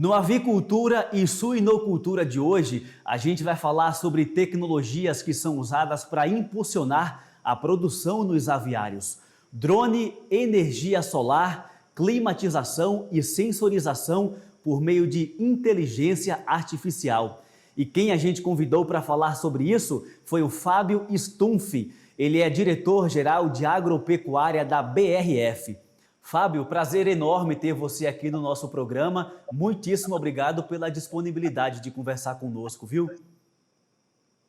No Avicultura e Suinocultura de hoje, a gente vai falar sobre tecnologias que são usadas para impulsionar a produção nos aviários. Drone, energia solar, climatização e sensorização por meio de inteligência artificial. E quem a gente convidou para falar sobre isso foi o Fábio Stumpf. Ele é diretor-geral de agropecuária da BRF. Fábio, prazer enorme ter você aqui no nosso programa. Muitíssimo obrigado pela disponibilidade de conversar conosco, viu?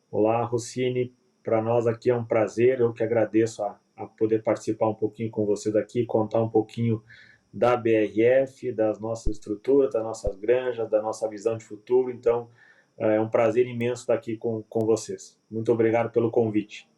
Olá, Rossini. Para nós aqui é um prazer. Eu que agradeço a poder participar um pouquinho com você daqui, contar um pouquinho da BRF, das nossas estruturas, das nossas granjas, da nossa visão de futuro. Então, é um prazer imenso estar aqui com vocês. Muito obrigado pelo convite.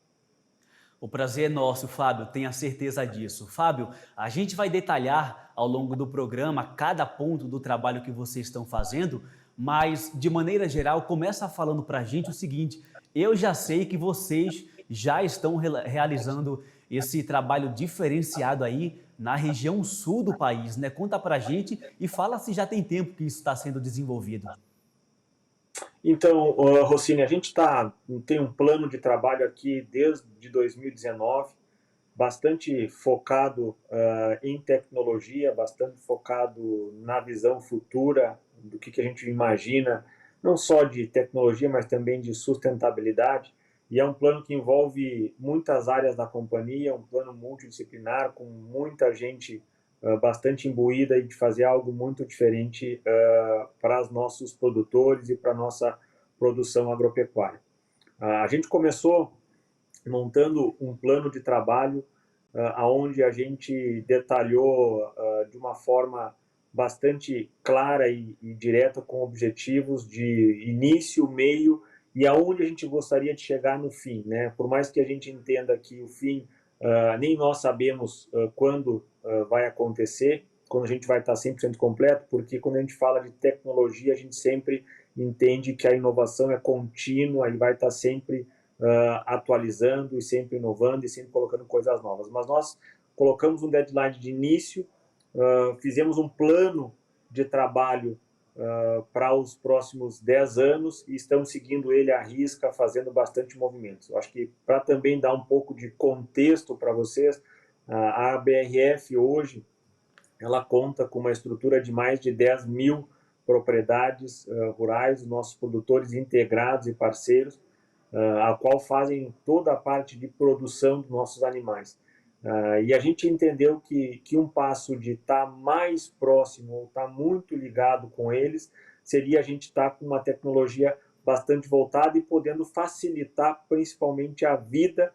O prazer é nosso, Fábio, tenha certeza disso. Fábio, a gente vai detalhar ao longo do programa cada ponto do trabalho que vocês estão fazendo, mas de maneira geral, começa falando para a gente o seguinte: eu já sei que vocês já estão realizando esse trabalho diferenciado aí na região sul do país, né? Conta para a gente e fala se já tem tempo que isso está sendo desenvolvido. Então, Rossini, a gente tem um plano de trabalho aqui desde 2019, bastante focado em tecnologia, bastante focado na visão futura do que a gente imagina, não só de tecnologia, mas também de sustentabilidade. E é um plano que envolve muitas áreas da companhia, um plano multidisciplinar, com muita gente bastante imbuída e de fazer algo muito diferente para os nossos produtores e para a nossa produção agropecuária. A gente começou montando um plano de trabalho onde a gente detalhou de uma forma bastante clara e direta, com objetivos de início, meio e aonde a gente gostaria de chegar no fim, né? Por mais que a gente entenda que o fim nem nós sabemos quando vai acontecer, quando a gente vai estar 100% completo, porque quando a gente fala de tecnologia, a gente sempre entende que a inovação é contínua e vai estar sempre atualizando e sempre inovando e sempre colocando coisas novas. Mas nós colocamos um deadline de início, fizemos um plano de trabalho para os próximos 10 anos e estamos seguindo ele à risca, fazendo bastante movimentos. Eu acho que para também dar um pouco de contexto para vocês, a BRF hoje ela conta com uma estrutura de mais de 10 mil propriedades rurais, nossos produtores integrados e parceiros, a qual fazem toda a parte de produção dos nossos animais. E a gente entendeu que um passo de estar mais próximo ou estar muito ligado com eles seria a gente estar com uma tecnologia bastante voltada e podendo facilitar principalmente a vida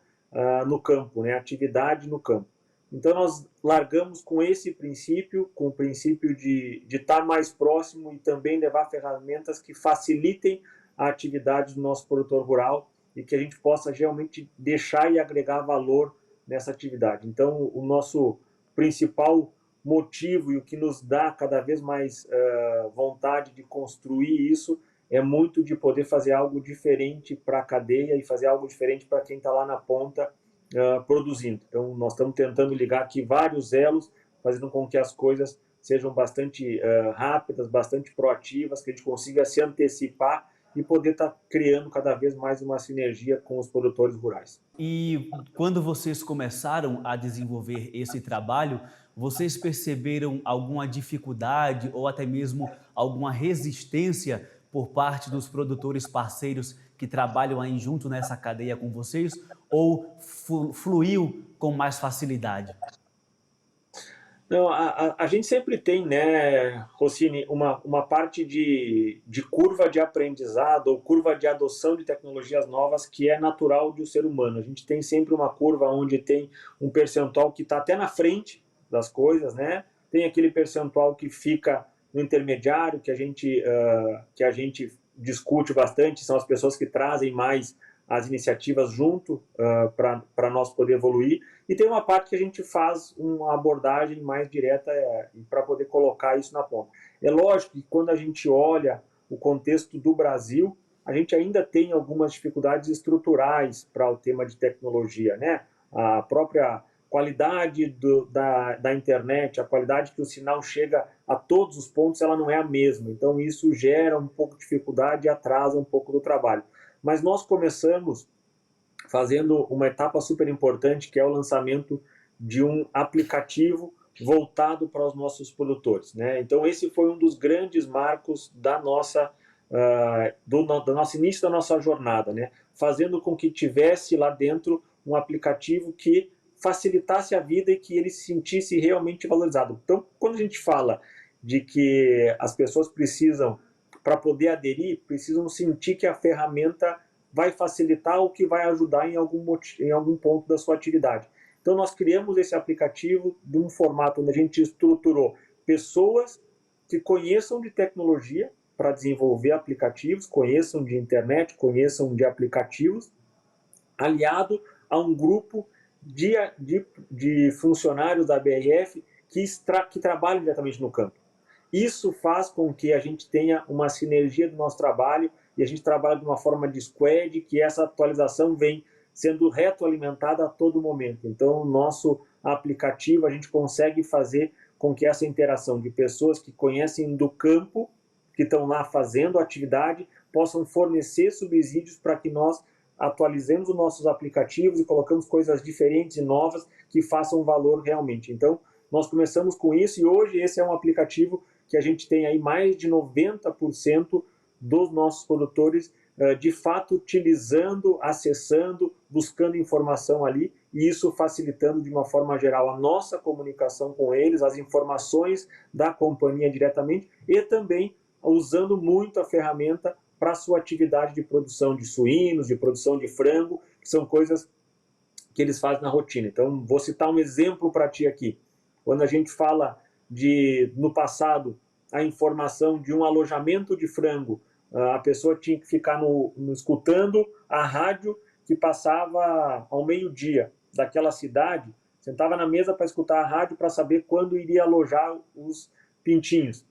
no campo, né? A atividade no campo. Então nós largamos com esse princípio, com o princípio de estar mais próximo e também levar ferramentas que facilitem a atividade do nosso produtor rural e que a gente possa realmente deixar e agregar valor nessa atividade. Então, o nosso principal motivo e o que nos dá cada vez mais vontade de construir isso é muito de poder fazer algo diferente para a cadeia e fazer algo diferente para quem está lá na ponta produzindo. Então, nós estamos tentando ligar aqui vários elos, fazendo com que as coisas sejam bastante rápidas, bastante proativas, que a gente consiga se antecipar e poder estar criando cada vez mais uma sinergia com os produtores rurais. E quando vocês começaram a desenvolver esse trabalho, vocês perceberam alguma dificuldade ou até mesmo alguma resistência por parte dos produtores parceiros que trabalham aí junto nessa cadeia com vocês? Ou fluiu com mais facilidade? Não, a gente sempre tem, né, Rossini, uma parte de curva de aprendizado ou curva de adoção de tecnologias novas que é natural do ser humano. A gente tem sempre uma curva onde tem um percentual que está até na frente das coisas, né? Tem aquele percentual que fica no intermediário, que a gente discute bastante, são as pessoas que trazem mais as iniciativas junto para nós poder evoluir. E tem uma parte que a gente faz uma abordagem mais direta para poder colocar isso na ponta. É lógico que quando a gente olha o contexto do Brasil, a gente ainda tem algumas dificuldades estruturais para o tema de tecnologia, né? A própria qualidade da internet, a qualidade que o sinal chega a todos os pontos, ela não é a mesma. Então, isso gera um pouco de dificuldade e atrasa um pouco do trabalho. Mas nós começamos fazendo uma etapa super importante, que é o lançamento de um aplicativo voltado para os nossos produtores, né? Então, esse foi um dos grandes marcos do nosso início da nossa jornada, né? Fazendo com que tivesse lá dentro um aplicativo que facilitasse a vida e que ele se sentisse realmente valorizado. Então, quando a gente fala de que as pessoas precisam, para poder aderir, precisam sentir que a ferramenta vai facilitar ou que vai ajudar em algum ponto da sua atividade. Então, nós criamos esse aplicativo de um formato onde a gente estruturou pessoas que conheçam de tecnologia para desenvolver aplicativos, conheçam de internet, conheçam de aplicativos, aliado a um grupo de funcionários da BRF que trabalham diretamente no campo. Isso faz com que a gente tenha uma sinergia do nosso trabalho e a gente trabalha de uma forma de squad, que essa atualização vem sendo retroalimentada a todo momento. Então, o nosso aplicativo, a gente consegue fazer com que essa interação de pessoas que conhecem do campo, que estão lá fazendo a atividade, possam fornecer subsídios para que nós atualizemos os nossos aplicativos e colocamos coisas diferentes e novas que façam valor realmente. Então, nós começamos com isso e hoje esse é um aplicativo que a gente tem aí mais de 90% dos nossos produtores de fato utilizando, acessando, buscando informação ali, e isso facilitando de uma forma geral a nossa comunicação com eles, as informações da companhia diretamente, e também usando muito a ferramenta para a sua atividade de produção de suínos, de produção de frango, que são coisas que eles fazem na rotina. Então, vou citar um exemplo para ti aqui. Quando a gente fala no passado, a informação de um alojamento de frango, a pessoa tinha que ficar escutando a rádio que passava ao meio-dia daquela cidade, sentava na mesa para escutar a rádio para saber quando iria alojar os pintinhos.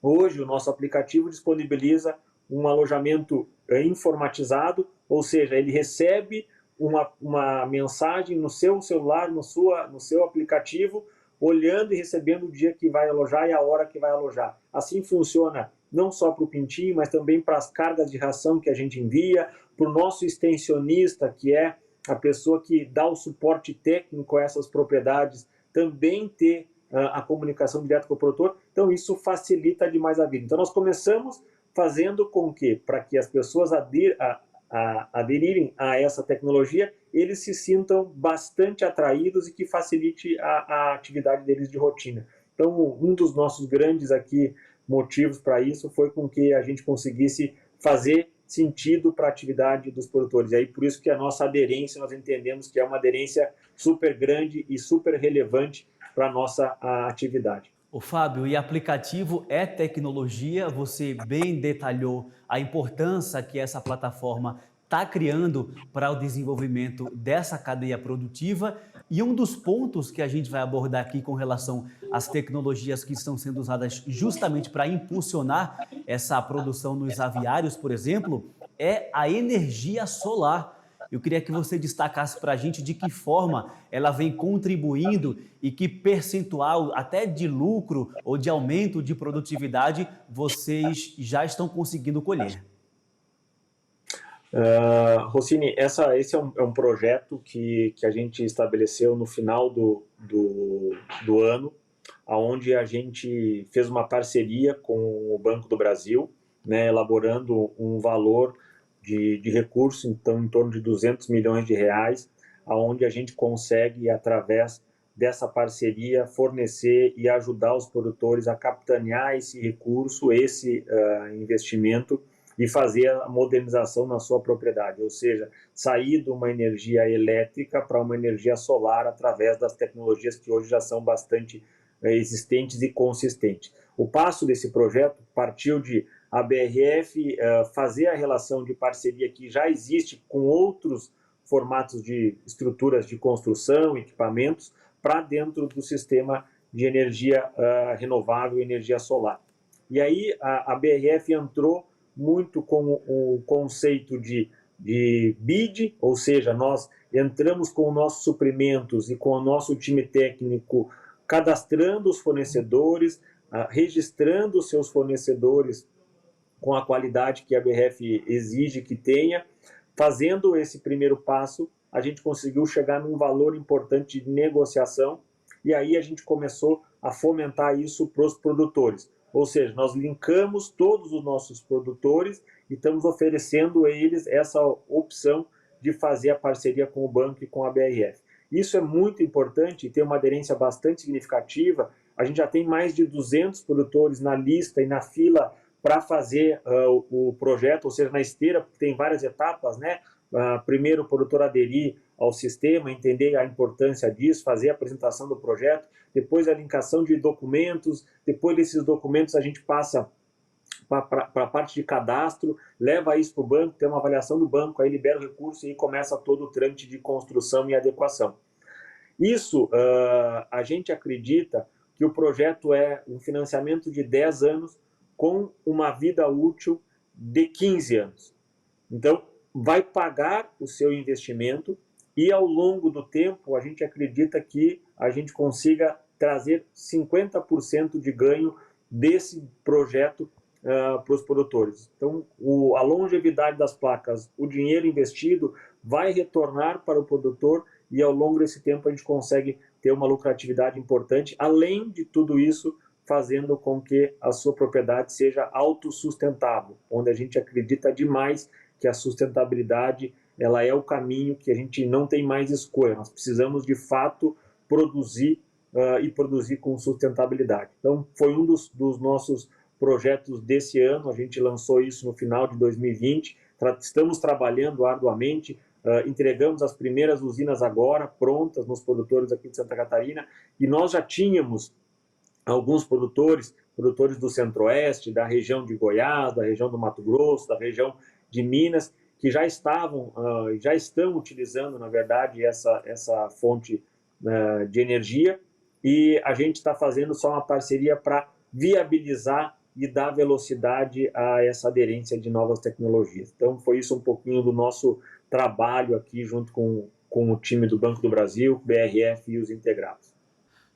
Hoje, o nosso aplicativo disponibiliza um alojamento informatizado, ou seja, ele recebe uma mensagem no seu celular, no seu aplicativo, olhando e recebendo o dia que vai alojar e a hora que vai alojar. Assim funciona não só para o pintinho, mas também para as cargas de ração que a gente envia, para o nosso extensionista, que é a pessoa que dá o suporte técnico a essas propriedades, também ter a comunicação direta com o produtor. Então, isso facilita demais a vida. Então, nós começamos fazendo com que, para que as pessoas aderirem a essa tecnologia, eles se sintam bastante atraídos e que facilite a atividade deles de rotina. Então, um dos nossos grandes aqui motivos para isso foi com que a gente conseguisse fazer sentido para a atividade dos produtores. E aí, por isso que a nossa aderência, nós entendemos que é uma aderência super grande e super relevante para a nossa atividade. Ô Fábio, e aplicativo é tecnologia, você bem detalhou a importância que essa plataforma está criando para o desenvolvimento dessa cadeia produtiva, e um dos pontos que a gente vai abordar aqui com relação às tecnologias que estão sendo usadas justamente para impulsionar essa produção nos aviários, por exemplo, é a energia solar. Eu queria que você destacasse para a gente de que forma ela vem contribuindo e que percentual até de lucro ou de aumento de produtividade vocês já estão conseguindo colher. Rossini, esse é um projeto que a gente estabeleceu no final do ano, onde a gente fez uma parceria com o Banco do Brasil, né, elaborando um valor de recursos, então em torno de 200 milhões de reais, onde a gente consegue, através dessa parceria, fornecer e ajudar os produtores a capitanear esse recurso, esse investimento, e fazer a modernização na sua propriedade, ou seja, sair de uma energia elétrica para uma energia solar através das tecnologias que hoje já são bastante existentes e consistentes. O passo desse projeto partiu de a BRF fazer a relação de parceria que já existe com outros formatos de estruturas de construção, equipamentos, para dentro do sistema de energia renovável e energia solar. E aí a BRF entrou muito com o conceito de BID, ou seja, nós entramos com nossos suprimentos e com o nosso time técnico, cadastrando os fornecedores, registrando os seus fornecedores com a qualidade que a BRF exige que tenha. Fazendo esse primeiro passo, a gente conseguiu chegar num valor importante de negociação e aí a gente começou a fomentar isso para os produtores. Ou seja, nós linkamos todos os nossos produtores e estamos oferecendo a eles essa opção de fazer a parceria com o banco e com a BRF. Isso é muito importante e tem uma aderência bastante significativa. A gente já tem mais de 200 produtores na lista e na fila para fazer o projeto, ou seja, na esteira tem várias etapas, né? Primeiro o produtor aderir ao sistema, entender a importância disso, fazer a apresentação do projeto, depois a linkação de documentos, depois desses documentos a gente passa para a parte de cadastro, leva isso para o banco, tem uma avaliação do banco, aí libera o recurso e começa todo o trâmite de construção e adequação. Isso, a gente acredita que o projeto é um financiamento de 10 anos com uma vida útil de 15 anos. Então, vai pagar o seu investimento e, ao longo do tempo, a gente acredita que a gente consiga trazer 50% de ganho desse projeto para os produtores. Então, a longevidade das placas, o dinheiro investido vai retornar para o produtor e, ao longo desse tempo, a gente consegue ter uma lucratividade importante, além de tudo isso, fazendo com que a sua propriedade seja autossustentável, onde a gente acredita demais que a sustentabilidade ela é o caminho que a gente não tem mais escolha. Nós precisamos, de fato, produzir e produzir com sustentabilidade. Então, foi um dos nossos projetos desse ano, a gente lançou isso no final de 2020, estamos trabalhando arduamente, entregamos as primeiras usinas agora, prontas nos produtores aqui de Santa Catarina, e nós já tínhamos alguns produtores do Centro-Oeste, da região de Goiás, da região do Mato Grosso, da região de Minas, que já estão utilizando, na verdade, essa fonte de energia, e a gente está fazendo só uma parceria para viabilizar e dar velocidade a essa aderência de novas tecnologias. Então, foi isso um pouquinho do nosso trabalho aqui junto com o time do Banco do Brasil, BRF e os integrados.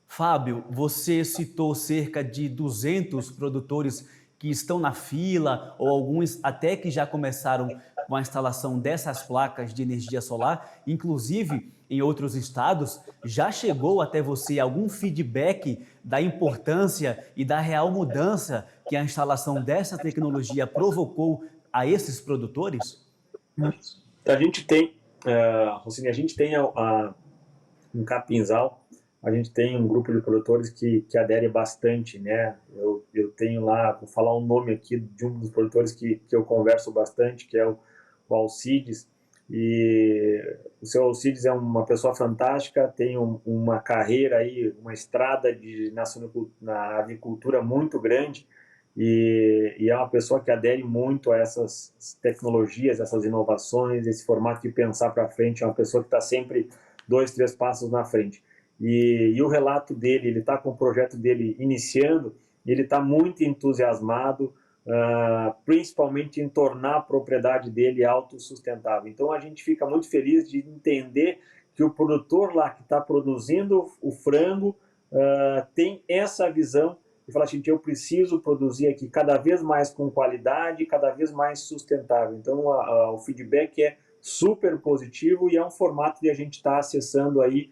Fábio, você citou cerca de 200 produtores que estão na fila, ou alguns até que já começaram com a instalação dessas placas de energia solar. Inclusive, em outros estados, já chegou até você algum feedback da importância e da real mudança que a instalação dessa tecnologia provocou a esses produtores? A gente tem, Rossini, em Capinzal, a gente tem um grupo de produtores que adere bastante, né? Eu tenho lá, vou falar um nome aqui de um dos produtores que eu converso bastante, que é o Alcides, e o seu Alcides é uma pessoa fantástica, tem uma carreira aí, uma estrada na avicultura muito grande, e é uma pessoa que adere muito a essas tecnologias, essas inovações, esse formato de pensar para frente, é uma pessoa que está sempre 2, 3 passos na frente. E o relato dele, ele está com o projeto dele iniciando, ele está muito entusiasmado, principalmente em tornar a propriedade dele autossustentável. Então a gente fica muito feliz de entender que o produtor lá que está produzindo o frango tem essa visão e fala assim, eu preciso produzir aqui cada vez mais com qualidade, cada vez mais sustentável. Então o feedback é super positivo e é um formato de a gente estar acessando aí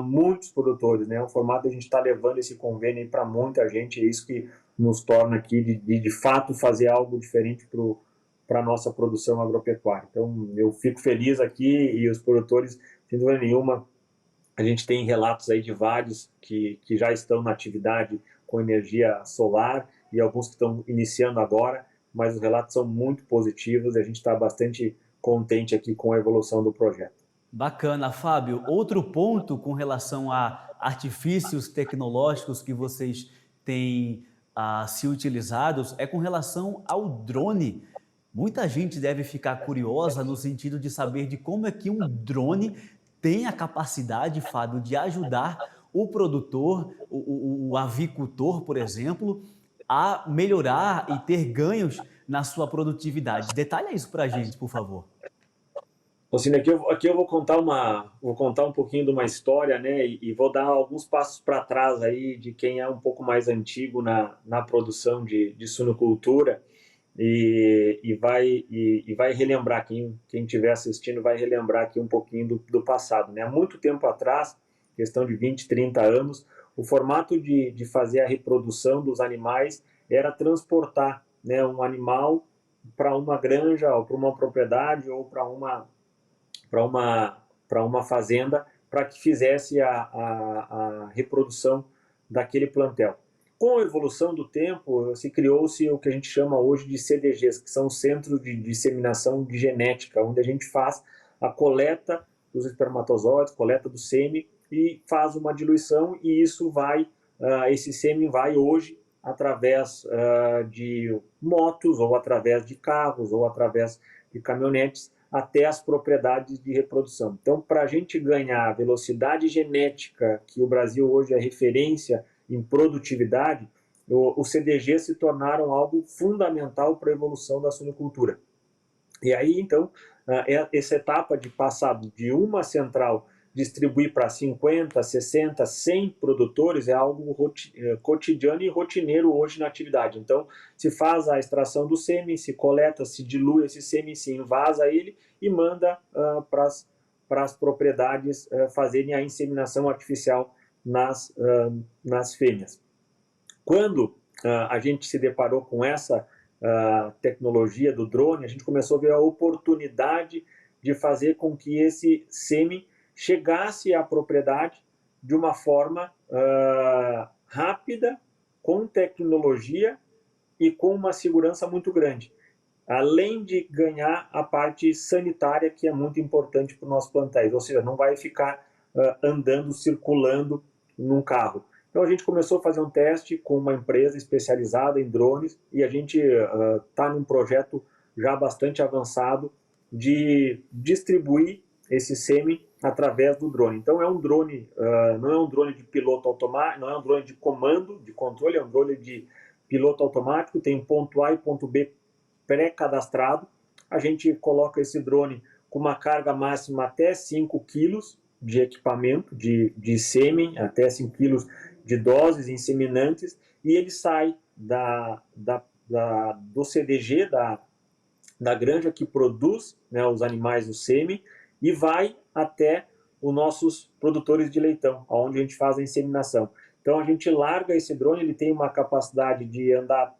muitos produtores, né? É um formato de a gente estar levando esse convênio para muita gente, é isso que nos torna aqui de fato fazer algo diferente para a nossa produção agropecuária. Então eu fico feliz aqui e os produtores, sem dúvida nenhuma, a gente tem relatos aí de vários que já estão na atividade com energia solar e alguns que estão iniciando agora, mas os relatos são muito positivos e a gente está bastante contente aqui com a evolução do projeto. Bacana, Fábio. Outro ponto com relação a artifícios tecnológicos que vocês têm se utilizados é com relação ao drone. Muita gente deve ficar curiosa no sentido de saber de como é que um drone tem a capacidade, Fábio, de ajudar o produtor, o avicultor, por exemplo, a melhorar e ter ganhos na sua produtividade. Detalha isso para a gente, por favor. Rocine, aqui eu vou contar um pouquinho de uma história, né? E vou dar alguns passos para trás aí de quem é um pouco mais antigo na produção de suinocultura e vai relembrar, quem estiver assistindo vai relembrar aqui um pouquinho do passado, né? Há muito tempo atrás, questão de 20, 30 anos, o formato de fazer a reprodução dos animais era transportar, né, um animal para uma granja ou para uma propriedade ou para uma fazenda para que fizesse a reprodução daquele plantel. Com a evolução do tempo, se criou-se o que a gente chama hoje de CDGs, que são Centros de Disseminação de Genética, onde a gente faz a coleta dos espermatozoides, coleta do sêmen e faz uma diluição e isso vai, esse sêmen vai hoje através de motos ou através de carros ou através de caminhonetes até as propriedades de reprodução. Então, para a gente ganhar a velocidade genética, que o Brasil hoje é referência em produtividade, os CDGs se tornaram algo fundamental para a evolução da suinocultura. E aí, então, essa etapa de passar de uma central distribuir para 50, 60, 100 produtores é algo cotidiano e rotineiro hoje na atividade. Então, se faz a extração do sêmen, se coleta, se dilui esse sêmen, se invasa ele e manda para as propriedades fazerem a inseminação artificial nas fêmeas. Quando a gente se deparou com essa tecnologia do drone, a gente começou a ver a oportunidade de fazer com que esse sêmen chegasse à propriedade de uma forma rápida, com tecnologia e com uma segurança muito grande. Além de ganhar a parte sanitária, que é muito importante para os nossos plantéis, ou seja, não vai ficar andando, circulando num carro. Então a gente começou a fazer um teste com uma empresa especializada em drones e a gente está num projeto já bastante avançado de distribuir esse sêmen através do drone. Então é um drone, não é um drone de piloto automático, não é um drone de comando, de controle, é um drone de piloto automático, tem ponto A e ponto B pré-cadastrado. A gente coloca esse drone com uma carga máxima até 5 quilos de equipamento, de sêmen, até 5 quilos de doses inseminantes, e ele sai do CDG, da granja que produz, né, os animais, o sêmen, e vai até os nossos produtores de leitão, onde a gente faz a inseminação. Então a gente larga esse drone, ele tem uma capacidade de andar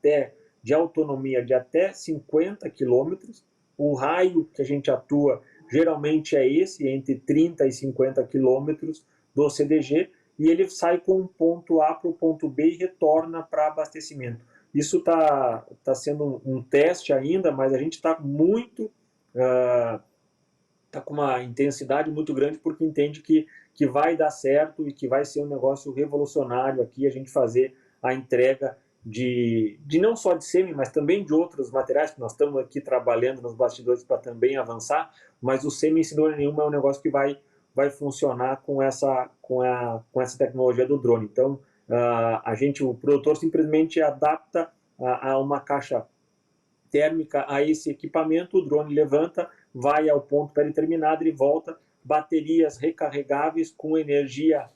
de autonomia de até 50 quilômetros. O raio que a gente atua geralmente é esse, entre 30 e 50 quilômetros do CDG, e ele sai com um ponto A para o ponto B e retorna para abastecimento. Isso está sendo um teste ainda, mas a gente está com uma intensidade muito grande porque entende que vai dar certo e que vai ser um negócio revolucionário aqui a gente fazer a entrega de não só de sêmen, mas também de outros materiais, que nós estamos aqui trabalhando nos bastidores para também avançar, mas o sêmen, sem dúvida nenhuma, é um negócio que vai funcionar com essa tecnologia do drone. Então, o produtor simplesmente adapta a uma caixa térmica a esse equipamento, o drone levanta, vai ao ponto pré-determinado, ele volta, baterias recarregáveis com energia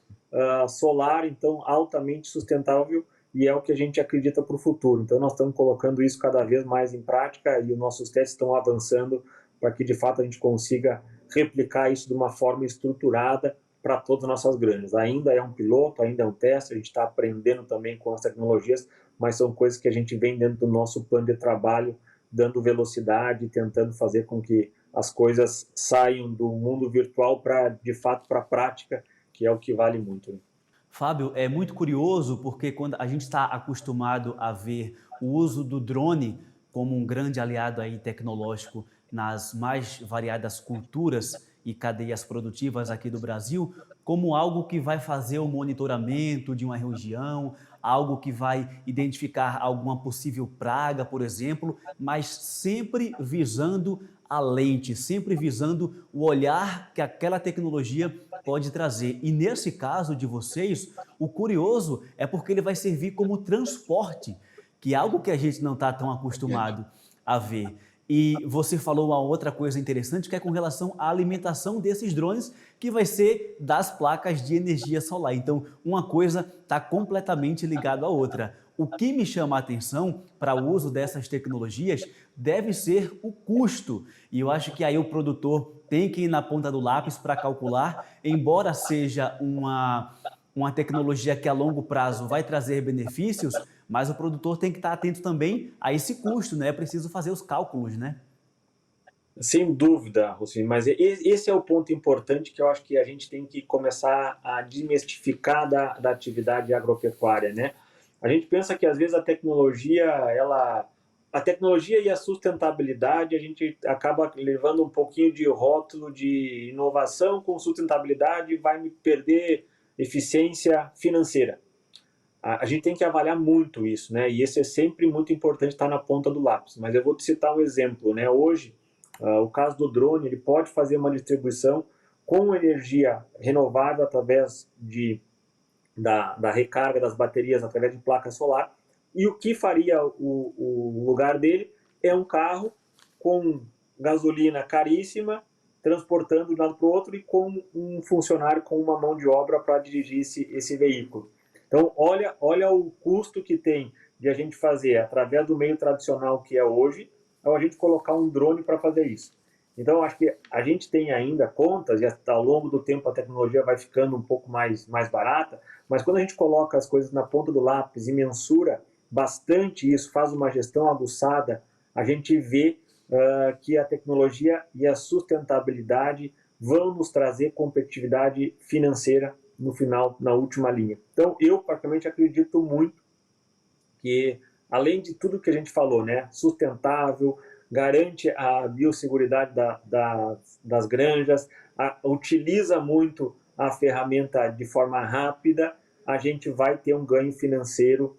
solar, então altamente sustentável, e é o que a gente acredita para o futuro. Então nós estamos colocando isso cada vez mais em prática e os nossos testes estão avançando para que de fato a gente consiga replicar isso de uma forma estruturada para todas as nossas granjas. Ainda é um piloto, ainda é um teste, a gente está aprendendo também com as tecnologias, mas são coisas que a gente vem dentro do nosso plano de trabalho, dando velocidade, tentando fazer com que as coisas saiam do mundo virtual de fato para a prática, que é o que vale muito, né? Fábio, é muito curioso porque quando a gente está acostumado a ver o uso do drone como um grande aliado aí tecnológico nas mais variadas culturas e cadeias produtivas aqui do Brasil, como algo que vai fazer o monitoramento de uma região, algo que vai identificar alguma possível praga, por exemplo, mas sempre visando a lente, sempre visando o olhar que aquela tecnologia pode trazer. E nesse caso de vocês, o curioso é porque ele vai servir como transporte, que é algo que a gente não está tão acostumado a ver. E você falou uma outra coisa interessante que é com relação à alimentação desses drones, que vai ser das placas de energia solar. Então, uma coisa está completamente ligada à outra. O que me chama a atenção para o uso dessas tecnologias deve ser o custo. E eu acho que aí o produtor tem que ir na ponta do lápis para calcular, embora seja uma tecnologia que a longo prazo vai trazer benefícios, mas o produtor tem que estar atento também a esse custo, né? É preciso fazer os cálculos, né? Sem dúvida, Rossini, mas esse é o ponto importante que eu acho que a gente tem que começar a desmistificar da atividade agropecuária, né? A gente pensa que às vezes a tecnologia e a sustentabilidade, a gente acaba levando um pouquinho de rótulo de inovação com sustentabilidade, vai me perder eficiência financeira. A gente tem que avaliar muito isso, né? E esse é sempre muito importante estar na ponta do lápis. Mas eu vou te citar um exemplo, né? Hoje, o caso do drone, ele pode fazer uma distribuição com energia renovável através da recarga das baterias através de placa solar. E o que faria o lugar dele é um carro com gasolina caríssima, transportando de um lado para o outro e com um funcionário com uma mão de obra para dirigir esse veículo. Então, olha o custo que tem de a gente fazer através do meio tradicional que é hoje, ao a gente colocar um drone para fazer isso. Então, acho que a gente tem ainda contas, e ao longo do tempo a tecnologia vai ficando um pouco mais barata, mas quando a gente coloca as coisas na ponta do lápis e mensura bastante isso, faz uma gestão aguçada, a gente vê que a tecnologia e a sustentabilidade vão nos trazer competitividade financeira no final, na última linha. Então, eu praticamente acredito muito que, além de tudo que a gente falou, né, sustentável, garante a biosseguridade das granjas, utiliza muito a ferramenta de forma rápida, a gente vai ter um ganho financeiro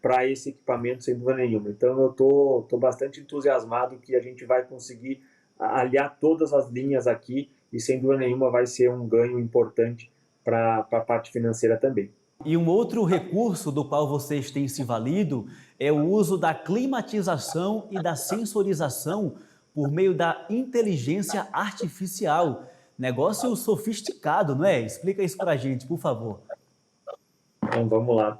para esse equipamento, sem dúvida nenhuma. Então, eu tô bastante entusiasmado que a gente vai conseguir aliar todas as linhas aqui e, sem dúvida nenhuma, vai ser um ganho importante para a parte financeira também. E um outro recurso do qual vocês têm se valido é o uso da climatização e da sensorização por meio da inteligência artificial. Negócio sofisticado, não é? Explica isso para a gente, por favor. Então, vamos lá.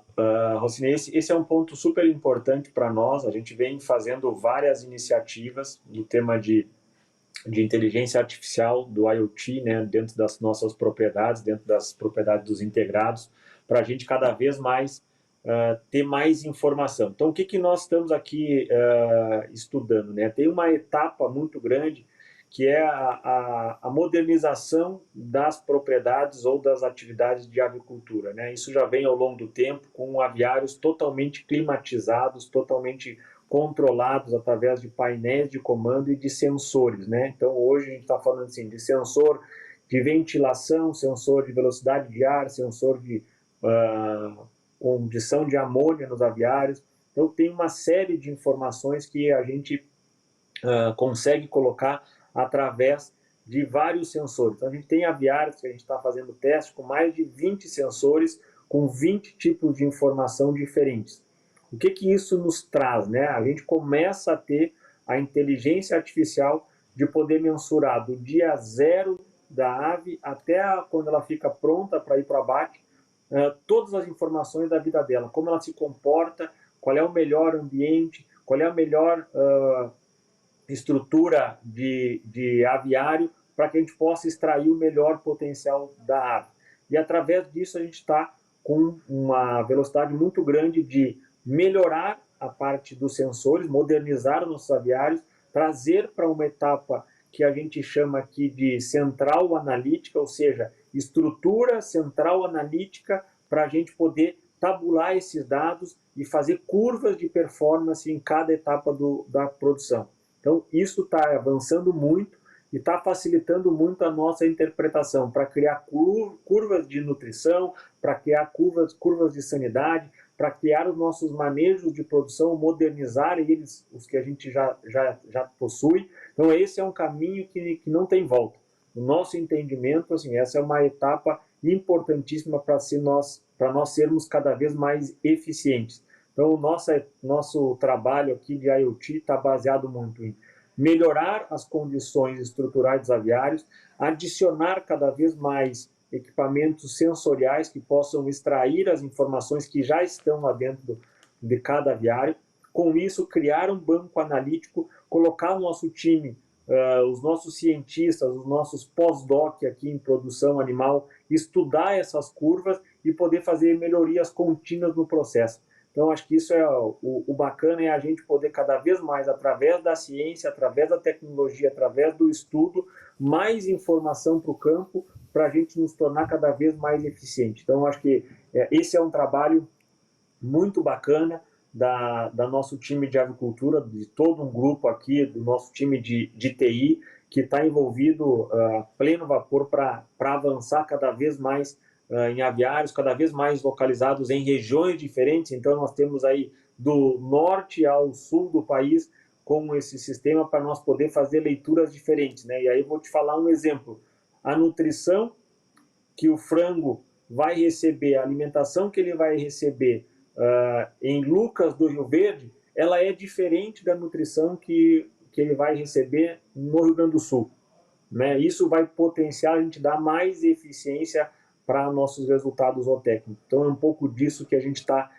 Rossini, esse é um ponto super importante para nós. A gente vem fazendo várias iniciativas no tema de inteligência artificial, do IoT, né, dentro das nossas propriedades, dentro das propriedades dos integrados, para a gente cada vez mais ter mais informação. Então, o que nós estamos aqui estudando? Né? Tem uma etapa muito grande que é a modernização das propriedades ou das atividades de avicultura. Né? Isso já vem ao longo do tempo com aviários totalmente climatizados, totalmente controlados através de painéis de comando e de sensores. Né? Então, hoje a gente está falando assim, de sensor de ventilação, sensor de velocidade de ar, sensor de condição de amônia nos aviários. Então, tem uma série de informações que a gente consegue colocar através de vários sensores. Então, a gente tem aviários que a gente está fazendo teste com mais de 20 sensores, com 20 tipos de informação diferentes. O que isso nos traz? Né? A gente começa a ter a inteligência artificial de poder mensurar do dia zero da ave até quando ela fica pronta para ir para abate, todas as informações da vida dela, como ela se comporta, qual é o melhor ambiente, qual é a melhor estrutura de aviário para que a gente possa extrair o melhor potencial da ave. E através disso a gente está com uma velocidade muito grande de melhorar a parte dos sensores, modernizar os nossos aviários, trazer para uma etapa que a gente chama aqui de central analítica, ou seja, estrutura central analítica para a gente poder tabular esses dados e fazer curvas de performance em cada etapa da produção. Então, isso está avançando muito e está facilitando muito a nossa interpretação para criar curvas de nutrição, para criar curvas de sanidade, para criar os nossos manejos de produção, modernizar eles, os que a gente já possui. Então, esse é um caminho que não tem volta. No nosso entendimento, assim, essa é uma etapa importantíssima para nós sermos cada vez mais eficientes. Então, nosso trabalho aqui de IoT está baseado muito em melhorar as condições estruturais dos aviários, adicionar cada vez mais equipamentos sensoriais que possam extrair as informações que já estão lá dentro de cada aviário. Com isso, criar um banco analítico, colocar o nosso time, os nossos cientistas, os nossos pós-doc aqui em produção animal, estudar essas curvas e poder fazer melhorias contínuas no processo. Então, acho que isso é o bacana, é a gente poder cada vez mais, através da ciência, através da tecnologia, através do estudo, mais informação para o campo, para a gente nos tornar cada vez mais eficiente. Então, acho que esse é um trabalho muito bacana da nosso time de avicultura, de todo um grupo aqui, do nosso time de TI, que está envolvido a pleno vapor para avançar cada vez mais em aviários, cada vez mais localizados em regiões diferentes. Então, nós temos aí do norte ao sul do país com esse sistema para nós poder fazer leituras diferentes, né? E aí eu vou te falar um exemplo. A nutrição que o frango vai receber, a alimentação que ele vai receber em Lucas do Rio Verde, ela é diferente da nutrição que ele vai receber no Rio Grande do Sul, né? Isso vai potenciar a gente dar mais eficiência para nossos resultados zootécnicos. Então é um pouco disso que a gente está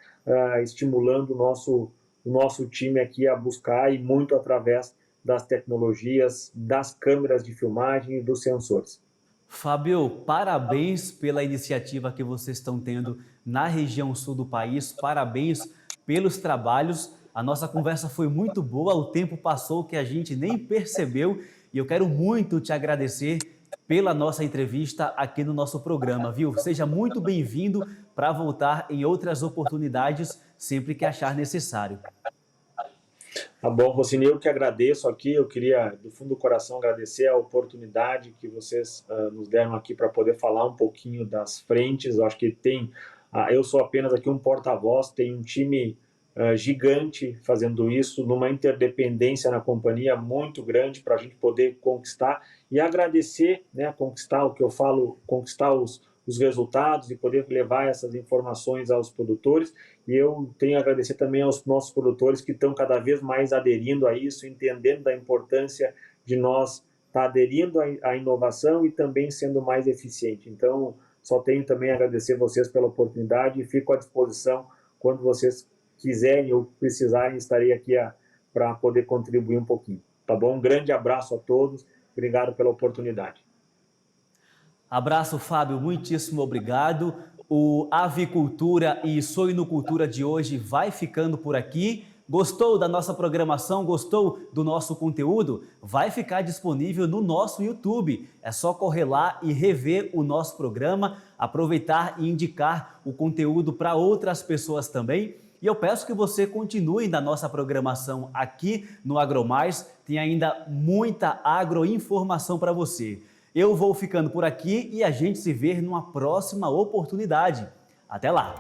estimulando o nosso time aqui a buscar, e muito através das tecnologias, das câmeras de filmagem e dos sensores. Fábio, parabéns pela iniciativa que vocês estão tendo na região sul do país, parabéns pelos trabalhos. A nossa conversa foi muito boa, o tempo passou que a gente nem percebeu e eu quero muito te agradecer pela nossa entrevista aqui no nosso programa, viu? Seja muito bem-vindo para voltar em outras oportunidades sempre que achar necessário. Tá bom, Rossini, eu que agradeço aqui, eu queria do fundo do coração agradecer a oportunidade que vocês nos deram aqui para poder falar um pouquinho das frentes. Eu acho que eu sou apenas aqui um porta-voz, tem um time gigante fazendo isso, numa interdependência na companhia muito grande para a gente poder conquistar e agradecer, né, conquistar o que eu falo, conquistar os resultados e poder levar essas informações aos produtores. E eu tenho a agradecer também aos nossos produtores que estão cada vez mais aderindo a isso, entendendo da importância de nós estar aderindo à inovação e também sendo mais eficiente. Então, só tenho também a agradecer vocês pela oportunidade e fico à disposição quando vocês quiserem ou precisarem, estarei aqui para poder contribuir um pouquinho. Tá bom? Um grande abraço a todos, obrigado pela oportunidade. Abraço, Fábio, muitíssimo obrigado. O Avicultura e Suinocultura de hoje vai ficando por aqui. Gostou da nossa programação? Gostou do nosso conteúdo? Vai ficar disponível no nosso YouTube. É só correr lá e rever o nosso programa, aproveitar e indicar o conteúdo para outras pessoas também. E eu peço que você continue na nossa programação aqui no AgroMais. Tem ainda muita agroinformação para você. Eu vou ficando por aqui e a gente se vê numa próxima oportunidade. Até lá!